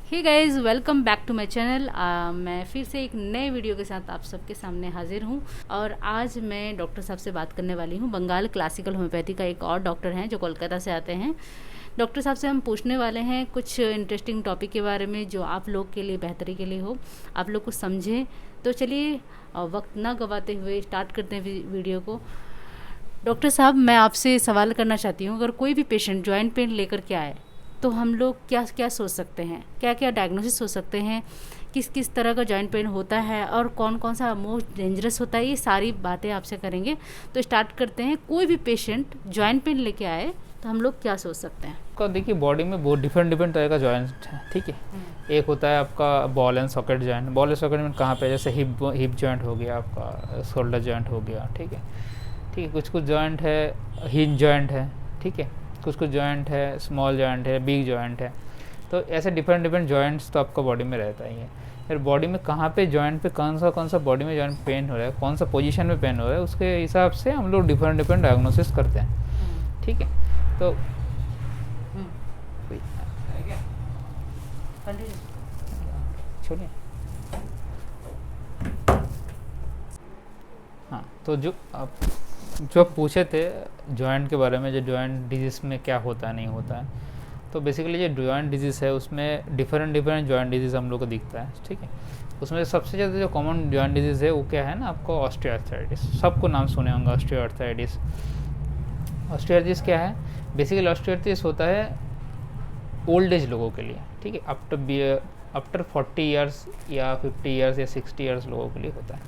Hey guys, welcome back to my channel. मैं फिर से एक नए वीडियो के साथ आप सबके सामने हाजिर हूँ। और आज मैं डॉक्टर साहब से बात करने वाली हूँ। बंगाल क्लासिकल होम्योपैथी का एक और डॉक्टर हैं जो कोलकाता से आते हैं। डॉक्टर साहब से हम पूछने वाले हैं कुछ इंटरेस्टिंग टॉपिक के बारे में जो आप लोग के लिए बेहतरी के लिए हो, आप लोग कुछ समझें। तो चलिए वक्त ना गवाते हुए स्टार्ट करते हैं वीडियो को। डॉक्टर साहब, मैं आपसे सवाल करना चाहती हूँ, अगर कोई भी पेशेंट जॉइंट पेन लेकर के आए तो हम लोग क्या क्या सोच सकते हैं, क्या क्या डायग्नोसिस हो सकते हैं, किस किस तरह का जॉइंट पेन होता है और कौन कौन सा मोस्ट डेंजरस होता है, ये सारी बातें आपसे करेंगे। तो स्टार्ट करते हैं। कोई भी पेशेंट जॉइंट पेन लेके आए तो हम लोग क्या सोच सकते हैं? आपका देखिए बॉडी में बहुत डिफरेंट तरह का जॉइंट है, ठीक है। एक होता है आपका ball and socket joint. Ball and socket में कहाँ पे, जैसे हिप जॉइंट हो गया, आपका शोल्डर जॉइंट हो गया, ठीक है। कुछ जॉइंट है, हिंज जॉइंट है, ठीक है। कुछ जॉइंट है, स्मॉल जॉइंट है, बिग जॉइंट है। तो ऐसे डिफरेंट जॉइंट्स तो आपका बॉडी में रहता ही है। फिर बॉडी में कहाँ पे जॉइंट पे कौन सा बॉडी में जॉइंट पेन हो रहा है, कौन सा पोजीशन में पेन हो रहा है, उसके हिसाब से हम लोग डिफरेंट डायग्नोसिस करते हैं, ठीक है। तो छोड़िए। हाँ, तो जो आप पूछे थे जॉइंट के बारे में, जो जॉइंट डिजीज़ में क्या होता है नहीं होता है, तो बेसिकली जो जॉइंट डिजीज़ है उसमें डिफरेंट जॉइंट डिजीज़ हम लोग को दिखता है, ठीक है। उसमें सबसे ज़्यादा जो कॉमन जॉइंट डिजीज़ है वो क्या है ना, आपको ऑस्टियोआर्थराइटिस। सबको नाम सुने होंगे ऑस्टियोआर्थराइटिस। ऑस्टियोआर्थराइटिस क्या है? बेसिकली ऑस्टियोआर्थराइटिस होता है ओल्ड एज लोगों के लिए, ठीक है। आफ्टर 40 ईयर्स या 50 ईयर्स या 60 ईयर्स लोगों के लिए होता है।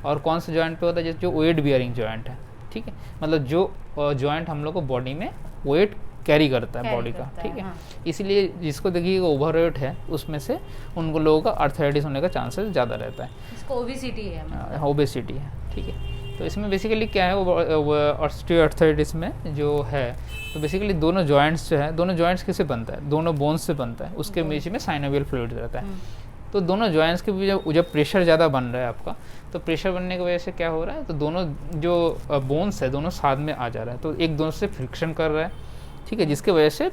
और कौन सा जॉइंट पे होता है? जैसे जो वेट बियरिंग जॉइंट है, ठीक है। मतलब जो जॉइंट हम लोग को बॉडी में वेट कैरी करता है बॉडी का, ठीक है। हाँ। इसीलिए जिसको देखिए ओवर वेट है उसमें से उनको लोगों का आर्थराइटिस होने का चांसेस ज़्यादा रहता है। इसको ओबेसिटी है, मतलब ओबेसिटी है, ठीक है। तो इसमें बेसिकली क्या है, वो ऑस्टियोआर्थराइटिस में जो है, तो बेसिकली दोनों जॉइंट्स जो है, दोनों जॉइंट्स किससे बनता है? दोनों बोन्स से बनता है। उसके बीच में साइनोवियल फ्लूइड रहता है। तो दोनों जॉइंट्स के बीच जब प्रेशर ज़्यादा बन रहा है आपका, तो प्रेशर बनने की वजह से क्या हो रहा है, तो दोनों जो बोन्स है दोनों साथ में आ जा रहा है, तो एक दोनों से फ्रिक्शन कर रहा है, ठीक है, जिसके वजह से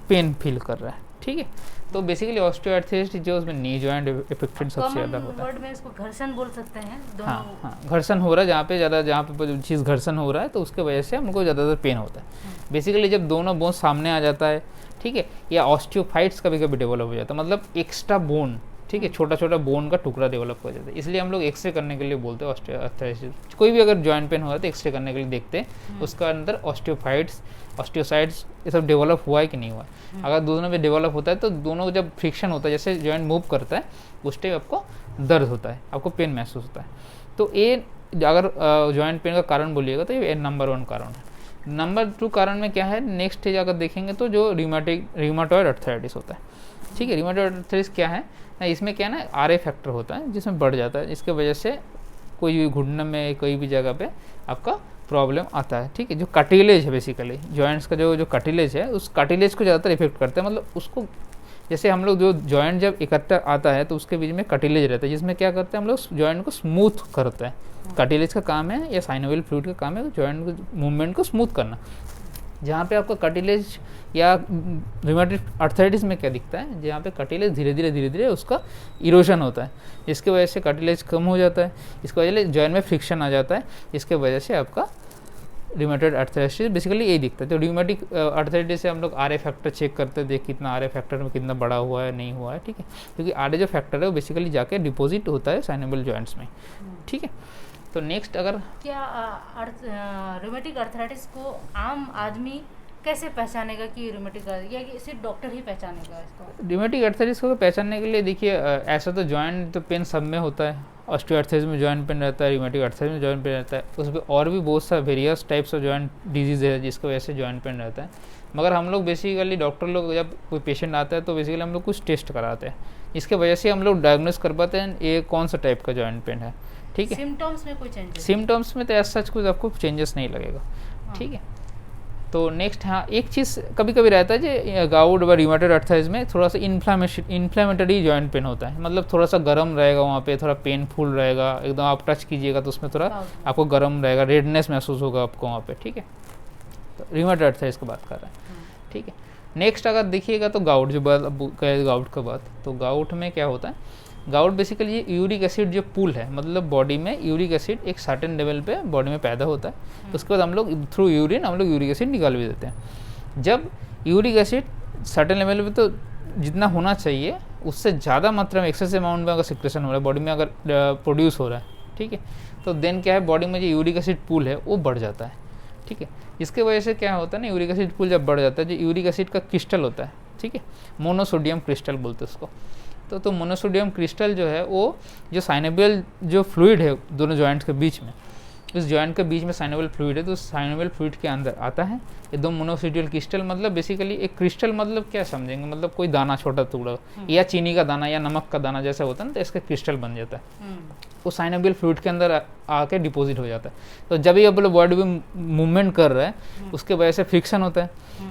पेन फील कर रहा है, ठीक है। तो बेसिकली ऑस्टियोआर्थराइटिस जो उसमें नी जॉइंट इफेक्टेड सबसे ज़्यादा होता है। वर्ड में इसको घर्षण बोल सकते हैं दोनों। हाँ, घर्षण हो रहा है जहाँ पे चीज़ घर्षण हो रहा है, तो उसके वजह से हमको ज़्यादातर पेन होता है। बेसिकली जब दोनों बोन सामने आ जाता है, ठीक है, या ऑस्टियोफाइट्स कभी कभी डेवलप हो जाता है, मतलब एक्स्ट्रा बोन, ठीक है, छोटा बोन का टुकड़ा डेवलप हो जाता है। इसलिए हम लोग एक्सरे करने के लिए बोलते हैं ऑस्टियोआर्थराइटिस। कोई भी अगर जॉइंट पेन हो रहा है तो एक्सरे करने के लिए देखते हैं उसका अंदर ऑस्टियोफाइट्स, ऑस्टियोसाइट्स ये सब डेवलप हुआ है कि नहीं हुआ है। अगर दोनों में डेवलप होता है तो दोनों जब फ्रिक्शन होता है, जैसे जॉइंट मूव करता है, उस टाइम आपको दर्द होता है, आपको पेन महसूस होता है। तो ये अगर जॉइंट पेन का कारण बोलिएगा तो ये नंबर 1 कारण है। नंबर 2 कारण में क्या है, नेक्स्ट स्टेज अगर देखेंगे तो जो रिमाटॉइड अर्थराइटिस होता है, ठीक है। रिमाटॉइड अर्थराइटिस क्या है ना, इसमें क्या है ना, आरए फैक्टर होता है जिसमें बढ़ जाता है, इसके वजह से कोई भी घुटने में कोई भी जगह पे आपका प्रॉब्लम आता है, ठीक है। जो कार्टिलेज है, बेसिकली जॉइंट्स का जो कार्टिलेज है, उस कार्टिलेज को ज़्यादातर इफेक्ट करता है। मतलब उसको, जैसे हम लोग जो जॉइंट जब इकट्ठा आता है तो उसके बीच में कार्टिलेज रहता है, जिसमें क्या करते हैं हम लोग, जॉइंट को स्मूथ करते हैं। कार्टिलेज का काम है या साइनोवियल फ्लूइड का काम है जॉइंट को मूवमेंट को स्मूथ करना। जहाँ पे आपका कार्टिलेज या रिमेटॉइड अर्थराइटिस में क्या दिखता है, जहाँ पे कार्टिलेज धीरे धीरे उसका इरोजन होता है, जिसकी वजह से कार्टिलेज कम हो जाता है, इसकी वजह से जॉइंट में फ्रिक्शन आ जाता है, इसके वजह से आपका रिमेटॉइड अर्थराइटिस बेसिकली यही दिखता है। तो रिमेटिक अर्थराइटिस से हम लोग आरए फैक्टर चेक करते हैं, देख कितना आरए फैक्टर में कितना बड़ा हुआ है नहीं हुआ है, ठीक है। क्योंकि आरए जो फैक्टर है वो बेसिकली जाके डिपॉजिट होता है साइनोवियल जॉइंट्स में, ठीक है। तो नेक्स्ट, अगर क्या रूमेटिक अर्थराइटिस को आम आदमी कैसे पहचानेगा कि रूमेटिक, या कि सिर्फ डॉक्टर ही पहचानेगा इसको? रूमेटिक अर्थराइटिस को पहचानने के लिए देखिए, ऐसा तो जॉइंट तो पेन सब में होता है। ऑस्टियोआर्थराइटिस में जॉइंट पेन रहता है, रूमेटिक अर्थराइटिस में जॉइंट पेन रहता है, उसमें और भी बहुत सा various types of joint disease है जिसकी वजह से जॉइंट पेन रहता है। मगर हम लोग बेसिकली डॉक्टर लोग जब कोई पेशेंट आता है तो बेसिकली हम लोग कुछ टेस्ट कराते हैं, इसके वजह से हम लोग डायग्नोस कर पाते हैं ये कौन सा टाइप का जॉइंट पेन है, ठीक है। सिम्टम्स में कोई चेंजेस? सिम्टम्स में तो ऐसा सच कुछ आपको चेंजेस नहीं लगेगा, ठीक है। तो नेक्स्ट, हाँ, एक चीज़ कभी कभी रहता है जो गाउड व रिमेटॉइड अर्थराइटिस में थोड़ा सा इन्फ्लेमेटरी जॉइंट पेन होता है। मतलब थोड़ा सा गर्म रहेगा, वहाँ पे थोड़ा पेनफुल रहेगा, एकदम आप टच कीजिएगा तो उसमें थोड़ा आपको गर्म रहेगा, रेडनेस महसूस होगा आपको वहाँ पे, ठीक है। तो रिमेटॉइड अर्थराइटिस की बात कर रहे हैं, ठीक है। नेक्स्ट अगर देखिएगा तो गाउट, जो गाउट का बात, तो गाउट में क्या होता है, गाउट बेसिकली ये यूरिक एसिड जो पूल है, मतलब बॉडी में यूरिक एसिड एक सर्टेन लेवल पे बॉडी में पैदा होता है, उसके बाद हम लोग थ्रू यूरिन हम लोग यूरिक एसिड निकाल भी देते हैं। जब यूरिक एसिड सर्टेन लेवल पे, तो जितना होना चाहिए उससे ज़्यादा मात्रा में, एक्सेस अमाउंट में अगर सिक्रेशन हो रहा है बॉडी में, अगर प्रोड्यूस हो रहा है, ठीक है, तो देन क्या है, बॉडी में जो यूरिक एसिड पूल है वो बढ़ जाता है, ठीक है। इसके वजह से क्या होता है ना, यूरिक एसिड पूल जब बढ़ जाता है, जो यूरिक एसिड का क्रिस्टल होता है, ठीक है, मोनोसोडियम क्रिस्टल बोलते हैं उसको, तो मोनोसोडियम क्रिस्टल जो है वो जो साइनोवियल जो फ्लूइड है दोनों जॉइंट्स के बीच में, इस जॉइंट के बीच में साइनोवियल फ्लूइड है, तो साइनोवियल फ्लूइड के अंदर आता है ये दो मोनोसोडियल क्रिस्टल। मतलब बेसिकली एक क्रिस्टल मतलब क्या समझेंगे, मतलब कोई दाना, छोटा टुकड़ा या चीनी का दाना या नमक का दाना जैसा होता है ना, तो इसका क्रिस्टल बन जाता है, वो साइनोवियल फ्लूइड के अंदर आके डिपॉजिट हो जाता है। तो जब ये अपने बॉडी में मूवमेंट कर रहा है उसके वजह से फ्रिक्शन होता है,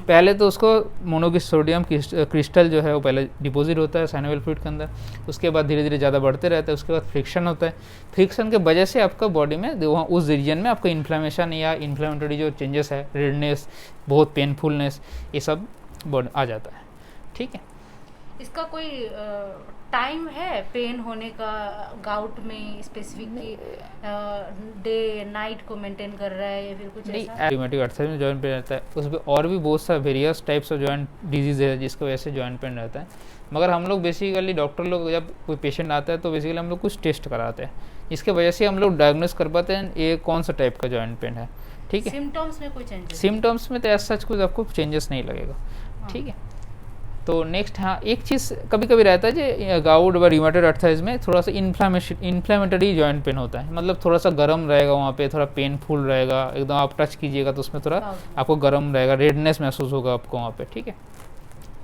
पहले तो उसको मोनोसोडियम क्रिस्टल जो है वो पहले डिपॉजिट होता है साइनोवियल फ्लूइड के अंदर, उसके बाद धीरे धीरे ज़्यादा बढ़ते रहता है, उसके बाद फ्रिक्शन होता है, फ्रिक्शन के वजह से आपका बॉडी में वहाँ उस रीजन में आपका इन्फ्लेमेशन या इन्फ्लेमेटरी जो चेंजेस है, रेडनेस, बहुत पेनफुलनेस, ये सब आ जाता है, ठीक है। इसका कोई टाइम है पेन होने का, गाउट में स्पेसिफिक डे नाइट को मेंटेन कर रहा है या फिर कुछ ऐसा? रूमेटिक अर्थराइटिस में जॉइंट पेन रहता है, उसमें और भी बहुत सा various types of joint disease है जिसकी वजह से जॉइंट पेन रहता है। मगर हम लोग बेसिकली डॉक्टर लोग जब कोई पेशेंट आता है तो बेसिकली हम लोग कुछ टेस्ट कराते हैं, इसके वजह से हम लोग डायग्नोस कर पाते हैं ये कौन सा टाइप का जॉइंट पेन है, ठीक है। सिम्टम्स में कोई चेंजेस? सिम्टम्स में तो ऐसा सच कुछ आपको चेंजेस नहीं लगेगा, ठीक है। तो नेक्स्ट, हाँ, एक चीज़ कभी कभी रहता है जो गाउट व रूमेटॉइड अर्थराइटिस में थोड़ा सा इन्फ्लेमेटरी जॉइंट पेन होता है, मतलब थोड़ा सा गर्म रहेगा वहाँ पे, थोड़ा पेनफुल रहेगा, एकदम आप टच कीजिएगा तो उसमें थोड़ा आपको गर्म रहेगा, रेडनेस महसूस होगा आपको वहाँ पे, ठीक है।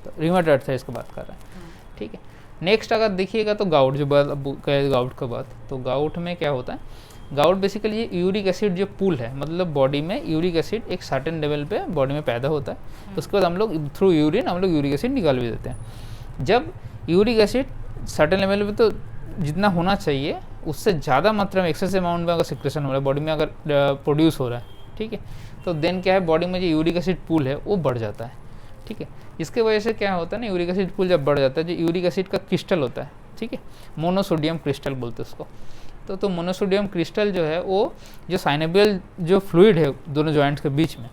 तो रूमेटॉइड अर्थराइटिस की बात कर रहे हैं, ठीक है। नेक्स्ट अगर देखिएगा तो गाउट, जो गाउट का बात, तो गाउट में क्या होता है, गाउट बेसिकली ये यूरिक एसिड जो पूल है, मतलब बॉडी में यूरिक एसिड एक सर्टेन लेवल पे बॉडी में पैदा होता है, उसके बाद हम लोग थ्रू यूरिन हम लोग यूरिक एसिड निकाल भी देते हैं। जब यूरिक एसिड सर्टेन लेवल पे, तो जितना होना चाहिए उससे ज़्यादा मात्रा में, एक्सेस अमाउंट में अगर सिक्रेशन हो रहा है बॉडी में, अगर प्रोड्यूस हो रहा है, ठीक है, तो देन क्या है, बॉडी में जो यूरिक एसिड पूल है वो बढ़ जाता है, ठीक है। इसके वजह से क्या होता है ना, यूरिक एसिड पूल जब बढ़ जाता है, जो यूरिक एसिड का क्रिस्टल होता है, ठीक है, मोनोसोडियम क्रिस्टल बोलते हैं उसको, तो मोनोसोडियम क्रिस्टल जो है वो जो साइनोवियल जो फ्लूइड है दोनों जॉइंट्स के बीच में,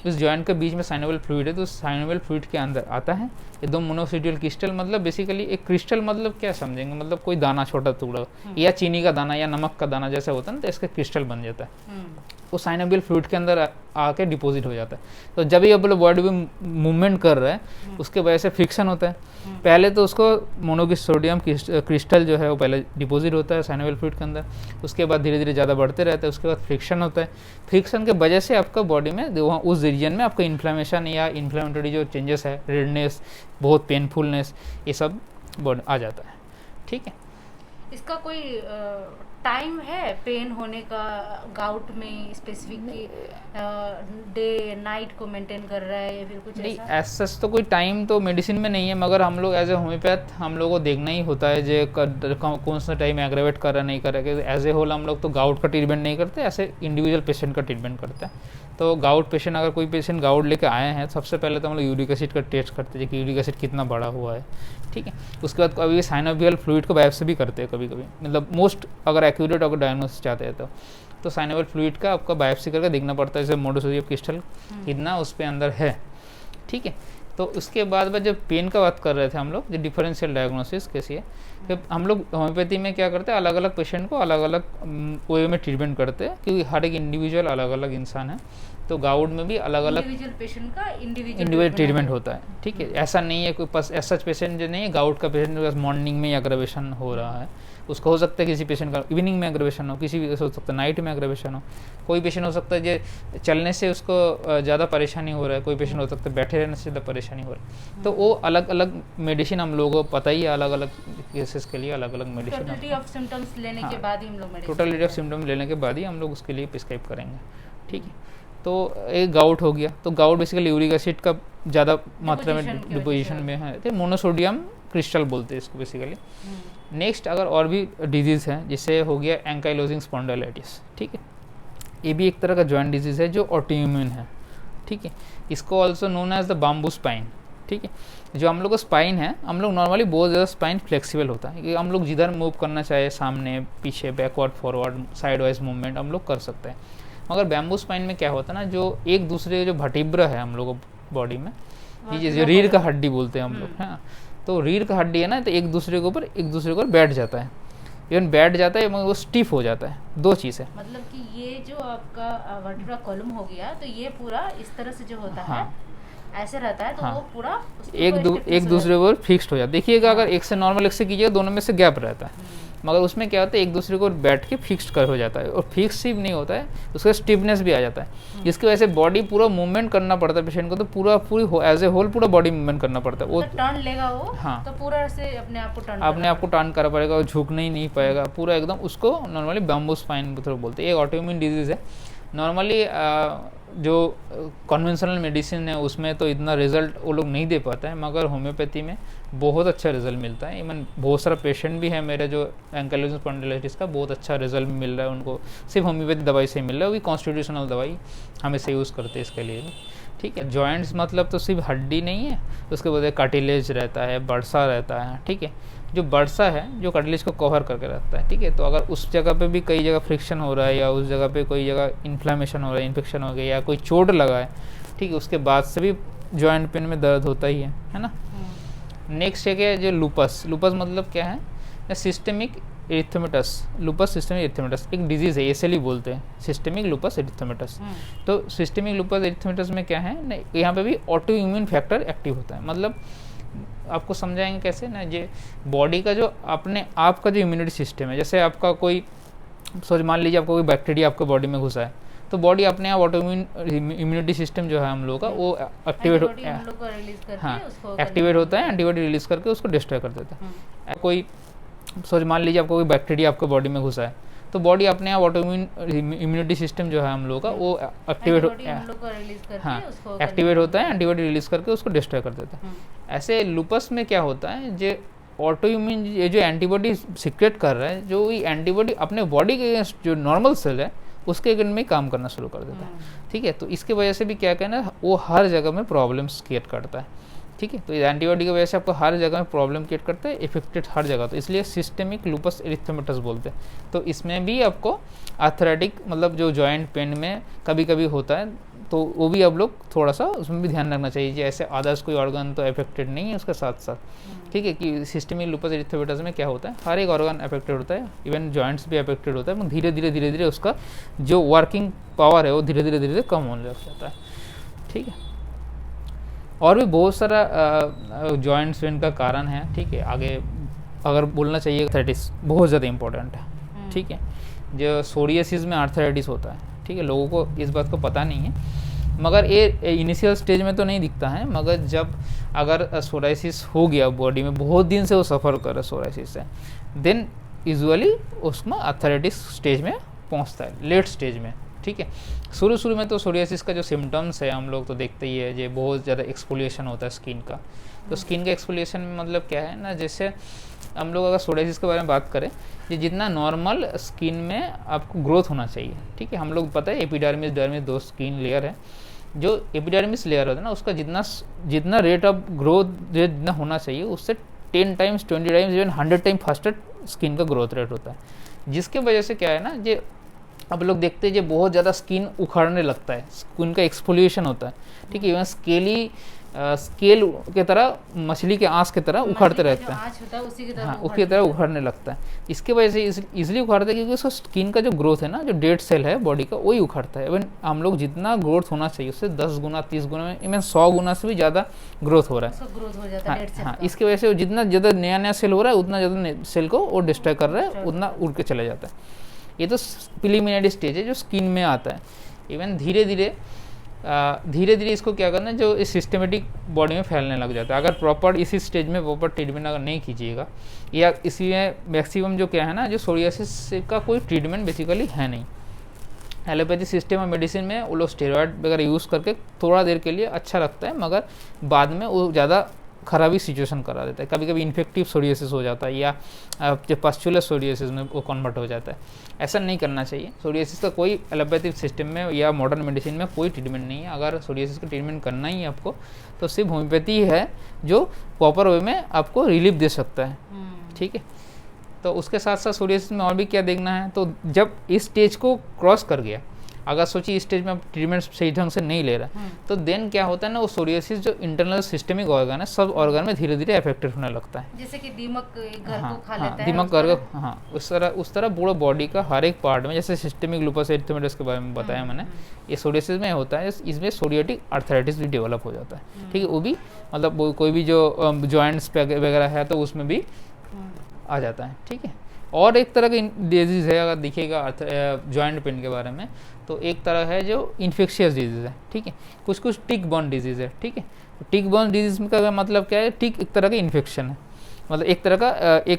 इस जॉइंट के बीच में साइनोवियल फ्लूइड है, तो साइनोवियल फ्लूइड के अंदर आता है ये दो मोनोसोडियल क्रिस्टल। मतलब बेसिकली एक क्रिस्टल मतलब क्या समझेंगे, मतलब कोई दाना, छोटा टुकड़ा या चीनी का दाना या नमक का दाना जैसा होता है ना, तो इसका क्रिस्टल बन जाता है, वो साइनोवियल फ्लूइड के अंदर आके डिपॉजिट हो जाता है। तो जब ये अपने बॉडी में मूवमेंट कर रहा है उसके वजह से फ्रिक्शन होता है, पहले तो उसको मोनोसोडियम क्रिस्टल जो है वो पहले डिपॉजिट होता है साइनोवियल फ्लूइड के अंदर, उसके बाद धीरे धीरे ज़्यादा बढ़ते रहता है, उसके बाद फ्रिक्शन होता है, फ्रिक्शन के वजह से आपका बॉडी में वहाँ उस रीजन में आपका इन्फ्लेमेशन या इन्फ्लेमेटरी जो चेंजेस है, रेडनेस, बहुत पेनफुलनेस, ये सब आ जाता है, ठीक है। इसका कोई टाइम है पेन होने का, गाउट में स्पेसिफिक डे नाइट को मेंटेन कर रहा है या फिर कुछ नहीं, ऐसा? सच तो कोई टाइम तो मेडिसिन में नहीं है, मगर हम लोग एज ए होम्योपैथ हम लोग को देखना ही होता है जो कौन सा टाइम एग्रेवेट कर रहा नहीं कर रहा है। एज ए होल हम लोग तो गाउट का ट्रीटमेंट नहीं करते, ऐसे इंडिविजुअल पेशेंट का ट्रीटमेंट करते हैं। तो गाउट पेशेंट, अगर कोई पेशेंट गाउट लेके आए हैं, सबसे पहले तो हम लोग यूरिक एसिड का टेस्ट करते हैं कि यूरिक एसिड कितना बड़ा हुआ है, ठीक है। उसके बाद कभी साइनोवियल फ्लूइड को बायोप्सी भी करते हैं कभी कभी, मतलब मोस्ट अगर एक्यूरेट अगर डायग्नोसिस चाहते हैं तो साइनोवियल फ्लूइड का आपका बायोप्सी करके देखना पड़ता है, जैसे मोनोसोडियम क्रिस्टल कितना उस पर अंदर है, ठीक है। तो उसके बाद जब पेन का बात कर रहे थे हम लोग, जो डिफरेंशियल डायग्नोसिस कैसी है, फिर हम लोग होम्योपैथी में क्या करते हैं, अलग अलग पेशेंट को अलग अलग वे में ट्रीटमेंट करते हैं, क्योंकि हर एक इंडिविजुअल अलग अलग इंसान है। तो गाउट में भी अलग अलग पेशेंट का इंडिविजुअल ट्रीटमेंट होता है, ठीक है। ऐसा नहीं है कोई पास ऐसा पेशेंट जो नहीं है, गाउट का पेशेंट बस मॉर्निंग में एग्रेवेशन हो रहा है, उसको हो सकता है किसी पेशेंट का इवनिंग में एग्रेवेशन हो, किसी हो सकता है नाइट में एग्रेवेशन हो, कोई पेशेंट हो सकता है जो चलने से उसको ज़्यादा परेशानी हो रहा है, कोई पेशेंट हो सकता है बैठे रहने से ज़्यादा परेशानी हो रहा है। तो वो अलग अलग मेडिसिन हम लोगों को पता ही है, अलग अलग केसेस के लिए अलग अलग मेडिसिन, टोटलिटी ऑफ सिम्टम्स लेने के बाद ही हम लोग टोटलिटी ऑफ सिम्टम लेने के बाद ही हम लोग उसके लिए प्रिस्क्राइब करेंगे, ठीक है। तो एक गाउट हो गया, तो गाउट बेसिकली यूरिक एसिड का ज़्यादा मात्रा में डिपोजिशन में है, तो मोनोसोडियम क्रिस्टल बोलते हैं इसको बेसिकली। नेक्स्ट अगर और भी डिजीज़ है, जिससे हो गया एंकाइलोजिंग स्पॉन्डिलाइटिस, ठीक है। ये भी एक तरह का जॉइंट डिजीज़ है जो ऑटोइम्यून है, ठीक है। इसको also known as the bamboo spine, ठीक है। जो हम लोग का स्पाइन है, हम लोग नॉर्मली बहुत ज़्यादा स्पाइन फ्लेक्सिबल होता है कि हम लोग जिधर मूव करना चाहे, सामने पीछे, backward forward, side wise movement हम लोग कर सकते हैं। मगर बैम्बू स्पाइन में क्या होता है ना, जो एक दूसरे जो भटिब्र है हम लोग बॉडी में, ये जो रीढ़ का हड्डी बोलते हैं हम लोग, है ना, तो रीढ़ का हड्डी है ना, तो एक दूसरे के ऊपर बैठ जाता है, इवन बैठ जाता है मगर वो स्टिफ हो जाता है। दो चीज़ है, मतलब कि ये जो आपका वर्टिब्रा कॉलम हो गया, तो ये पूरा इस तरह से जो होता है ऐसे रहता है, तो वो पूरा एक दूसरे को फिक्स्ड हो जाता है। देखिएगा अगर एक से नॉर्मल एक से कीजिएगा, दोनों में से गैप रहता है, मगर उसमें क्या होता है, एक दूसरे को बैठ के फिक्स्ड कर हो जाता है, और फिक्स सिर्फ नहीं होता है, उसका स्टिफनेस भी आ जाता है, जिसकी वजह से बॉडी पूरा मूवमेंट करना पड़ता है पेशेंट को, तो पूरी एज ए होल पूरा बॉडी मूवमेंट करना पड़ता है। वो टर्न लेगा वो, हाँ, तो पूरा से अपने आप को टर्न करा पड़ेगा, वो झुकना ही नहीं पाएगा पूरा एकदम। उसको नॉर्मली बैम्बू स्पाइन बोलते हैं। ये ऑटोइम्यून डिजीज़ है। नॉर्मली जो कन्वेंशनल मेडिसिन है उसमें तो इतना रिजल्ट वो लोग नहीं दे पाता है, मगर होम्योपैथी में बहुत अच्छा रिजल्ट मिलता है। इवन बहुत सारा पेशेंट भी है मेरे जो एंकाइलोसिस स्पॉन्डिलोलिटिस का, बहुत अच्छा रिजल्ट मिल रहा है उनको, सिर्फ होम्योपैथी दवाई से मिल रहा है, वो भी कॉन्स्टिट्यूशनल दवाई हमेशा यूज़ करते हैं इसके लिए भी, ठीक है। जॉइंट्स मतलब तो सिर्फ हड्डी नहीं है, उसके बाद कार्टिलेज रहता है, बर्सा रहता है, ठीक है। जो बर्सा है जो कार्टिलेज को कवर करके रहता है, ठीक है। तो अगर उस जगह पे भी कई जगह फ्रिक्शन हो रहा है, या उस जगह पे कोई जगह इन्फ्लामेशन हो रहा है, इन्फेक्शन हो गया, या कोई चोट लगा है, ठीक है, उसके बाद से भी जॉइंट पेन में दर्द होता ही है ना। नेक्स्ट है जो लूपस मतलब क्या है, systemic erythematosus. Lupus systemic erythematosus एक डिजीज़ है, एसएलई बोलते हैं, सिस्टेमिक लूपस एरिथेमेटस। तो सिस्टेमिक लूपस एरिथेमेटस में क्या है ना, यहाँ पे भी ऑटो इम्यून फैक्टर एक्टिव होता है। मतलब आपको समझाएंगे कैसे ना, ये बॉडी का जो अपने आप का जो इम्यूनिटी सिस्टम है, जैसे आपका कोई मान लीजिए आपका कोई बैक्टीरिया आपके बॉडी में घुसा है, तो बॉडी अपने आप ऑटो इम्यूनिटी सिस्टम जो है हम लोग का वो एक्टिवेट होता है, एंटीबॉडी रिलीज करके उसको डिस्ट्रॉय कर देता है। कोई मान लीजिए आपका कोई बैक्टीरिया आपके बॉडी में घुसा है, तो बॉडी अपने आप ऑटो इम्यूनिटी सिस्टम जो है हम लोग का वो एक्टिवेट होता है, एंटीबॉडी रिलीज करके उसको डिस्ट्रॉय कर देता है। ऐसे लूपस में क्या होता है, जो ऑटो इम्यून ये जो एंटीबॉडी सिक्रेट कर रहा है, जो एंटीबॉडी अपने बॉडी के अगेंस्ट जो नॉर्मल सेल है उसके अगेंस्ट में काम करना शुरू कर देता है, ठीक है। तो इसके वजह से भी क्या कहना, वो हर जगह में प्रॉब्लम्स क्रिएट करता है, ठीक है। तो एंटीबॉडी की वजह से आपको हर जगह में प्रॉब्लम क्रिएट करता है, इफेक्टेड हर जगह, तो इसलिए सिस्टेमिक लूपस एरिथेमेटस बोलते हैं। तो इसमें भी आपको आर्थराइटिक मतलब जो जॉइंट पेन में कभी कभी होता है, तो वो भी आप लोग थोड़ा सा उसमें भी ध्यान रखना चाहिए, जैसे अदर्स कोई ऑर्गन तो अफेक्टेड नहीं है उसके साथ साथ, ठीक है। कि सिस्टेमिक लूपस एरिथेमेटस में क्या होता है, हर एक ऑर्गन अफेक्टेड होता है, इवन जॉइंट्स भी अफेक्टेड होता है, धीरे धीरे उसका जो वर्किंग पावर है वो धीरे धीरे कम होने लग जाता है, ठीक है। और भी बहुत सारा जॉइंट पेन का कारण है, ठीक है। आगे अगर बोलना चाहिए, आर्थराइटिस बहुत ज़्यादा इंपॉर्टेंट है, ठीक है। जो सोरियासिस में आर्थराइटिस होता है, ठीक है, लोगों को इस बात को पता नहीं है, मगर ये इनिशियल स्टेज में तो नहीं दिखता है, मगर जब अगर सोराइसिस हो गया बॉडी में, बहुत दिन से वो सफ़र कर रहा है सोराइसिस से, देन यूजुअली उसमें आर्थराइटिस स्टेज में पहुंचता है, लेट स्टेज में, ठीक है। शुरू में तो सोरियासिस का जो सिम्टम्स है हम लोग तो देखते ही है, ये बहुत ज़्यादा एक्सफोलिएशन होता है स्किन का। तो स्किन का एक्सफोलिएशन में मतलब क्या है ना, जैसे हम लोग अगर सोरियासिस के बारे में बात करें, ये जितना नॉर्मल स्किन में आपको ग्रोथ होना चाहिए, ठीक है। हम लोग पता है एपिडर्मिस डर्मिस दो स्किन लेयर है, जो एपिडर्मिस लेयर होता है ना, उसका जितना रेट ऑफ ग्रोथ रेट जितना होना चाहिए उससे 10 times 20 times even 100 time faster skin का ग्रोथ रेट होता है, जिसके वजह से क्या है ना, ये अब लोग देखते हैं जो बहुत ज़्यादा स्किन उखड़ने लगता है, स्किन का एक्सफोलिएशन होता है, ठीक है। इवन स्केल के तरह, मछली के आँस की तरह उखड़ते रहता है, उसकी तरह उखड़ने लगता है। इसके वजह से इसलिए उखड़ता है क्योंकि उसका स्किन का जो ग्रोथ है ना, जो डेड सेल है बॉडी का, वही उखड़ता है। इवन हम लोग जितना ग्रोथ होना चाहिए उससे 10 गुना 30 गुना में, इवन 100 गुना से भी ज़्यादा ग्रोथ हो रहा है। हाँ, इसकी वजह से जितना ज़्यादा नया सेल हो रहा है, उतना ज़्यादा सेल को वो डिस्ट्रॉय कर रहा है, उतना उड़ के चला जाता है। ये तो प्रीलिमिनरी स्टेज है जो स्किन में आता है। इवन धीरे धीरे इसको क्या करना है, जो इस सिस्टमेटिक बॉडी में फैलने लग जाता है। अगर प्रॉपर इसी स्टेज में प्रॉपर ट्रीटमेंट अगर नहीं कीजिएगा, या इसी में मैक्सिमम जो क्या है ना, जो सोरियासिस का कोई ट्रीटमेंट बेसिकली है नहीं। एलोपैथी सिस्टम और मेडिसिन में वो लोग स्टेरॉयड वगैरह यूज़ करके थोड़ा देर के लिए अच्छा लगता है, मगर बाद में वो ज़्यादा खराबी सिचुएशन करा देता है। कभी कभी इन्फेक्टिव सोरियासिस हो जाता है या जो पस्चुलर सोरियासिस में वो कन्वर्ट हो जाता है। ऐसा नहीं करना चाहिए। सोरियासिस का कोई एलोपैथिक सिस्टम में या मॉडर्न मेडिसिन में कोई ट्रीटमेंट नहीं है। अगर सोरियासिस का ट्रीटमेंट करना ही है आपको तो सिर्फ होम्योपैथी है जो प्रॉपर वे में आपको रिलीफ दे सकता है। ठीक है, तो उसके साथ साथ सोरियासिस में और भी क्या देखना है, तो जब इस स्टेज को क्रॉस कर गया, अगर सोचिए इस स्टेज में आप ट्रीटमेंट सही ढंग से नहीं ले रहा तो देन क्या होता है ना, वो सोरियासिस जो इंटरनल सिस्टमिक ऑर्गन है सब ऑर्गन में धीरे धीरे अफेक्टेड होने लगता है। जैसे कि दीमक घर को खा लेता है, दीमक घर को, हाँ उस तरह पूरा बॉडी का हर एक पार्ट में, जैसे सिस्टमिक लूपस एरिथेमेटस के बारे में बताया मैंने, ये सोरियासिस में होता है। इसमें सोरियाटिक आर्थराइटिस भी डेवलप हो जाता है। ठीक है, वो भी मतलब कोई भी जो जॉइंट्स वगैरह है तो उसमें भी आ जाता है। ठीक है, और एक तरह का डिजीज़ है, अगर देखिएगा जॉइंट पेन के बारे में, तो एक तरह है जो इन्फेक्शियस डिजीज़ है। ठीक है, कुछ टिक बॉर्न डिजीज़ है। ठीक है, टिक बॉर्न डिजीज़ का मतलब क्या है, टिक एक तरह का इन्फेक्शन है, मतलब एक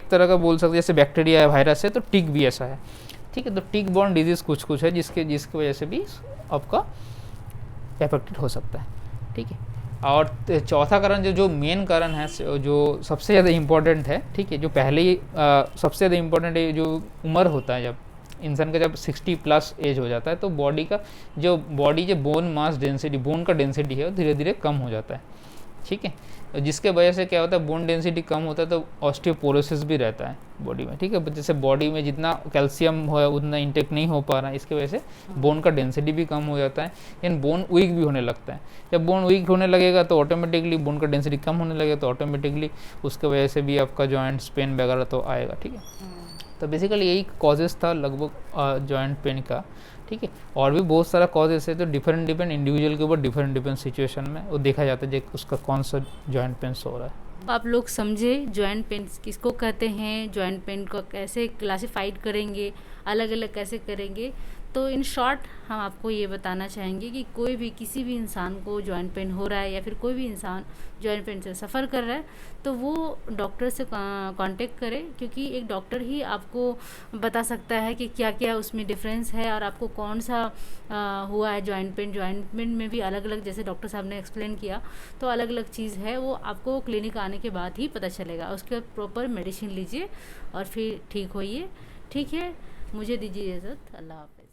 तरह का बोल सकते हैं, जैसे बैक्टीरिया है, वायरस है, तो टिक भी ऐसा है। ठीक है, तो टिक बॉर्न डिजीज़ कुछ है जिसकी वजह से भी आपका अफेक्टेड हो सकता है। ठीक है, और चौथा कारण जो मेन कारण है, जो सबसे ज़्यादा इम्पोर्टेंट है, ठीक है, जो पहले ही सबसे ज़्यादा इम्पोर्टेंट है, जो उम्र होता है, जब इंसान का जब 60+ एज हो जाता है तो बॉडी जो बोन मास डेंसिटी, बोन का डेंसिटी है वो धीरे धीरे कम हो जाता है। ठीक है, जिसके वजह से क्या होता है, बोन डेंसिटी कम होता है तो ऑस्टियोपोरोसिस भी रहता है बॉडी में। ठीक है, जैसे बॉडी में जितना कैल्शियम हो उतना इंटेक नहीं हो पा रहा है, इसके वजह से बोन का डेंसिटी भी कम हो जाता है, यानी बोन वीक भी होने लगता है। जब बोन वीक होने लगेगा तो ऑटोमेटिकली बोन का डेंसिटी कम होने लगेगा, तो ऑटोमेटिकली उसके वजह से भी आपका जॉइंट्स पेन वगैरह तो आएगा। ठीक है, तो बेसिकली यही कॉजेज़ था लगभग जॉइंट पेन का। ठीक है, और भी बहुत सारा कॉजेस है, तो डिफरेंट इंडिविजुअल के ऊपर डिफरेंट सिचुएशन में वो देखा जाता है उसका कौन सा जॉइंट पेन हो रहा है। आप लोग समझे जॉइंट पेन किसको कहते हैं, जॉइंट पेन को कैसे क्लासिफाइड करेंगे, अलग अलग कैसे करेंगे। तो इन शॉर्ट हम आपको ये बताना चाहेंगे कि कोई भी किसी भी इंसान को जॉइंट पेन हो रहा है या फिर कोई भी इंसान जॉइंट पेन से सफ़र कर रहा है तो वो डॉक्टर से कांटेक्ट करे, क्योंकि एक डॉक्टर ही आपको बता सकता है कि क्या क्या उसमें डिफरेंस है और आपको कौन सा हुआ है जॉइंट पेन में भी अलग अलग, जैसे डॉक्टर साहब ने एक्सप्लेन किया, तो अलग अलग चीज़ है, वो आपको क्लिनिक आने के बाद ही पता चलेगा। उसके बाद प्रॉपर मेडिसिन लीजिए और फिर ठीक होइए। ठीक है, मुझे दीजिए इजाज़त, अल्लाह हाफ़िज़।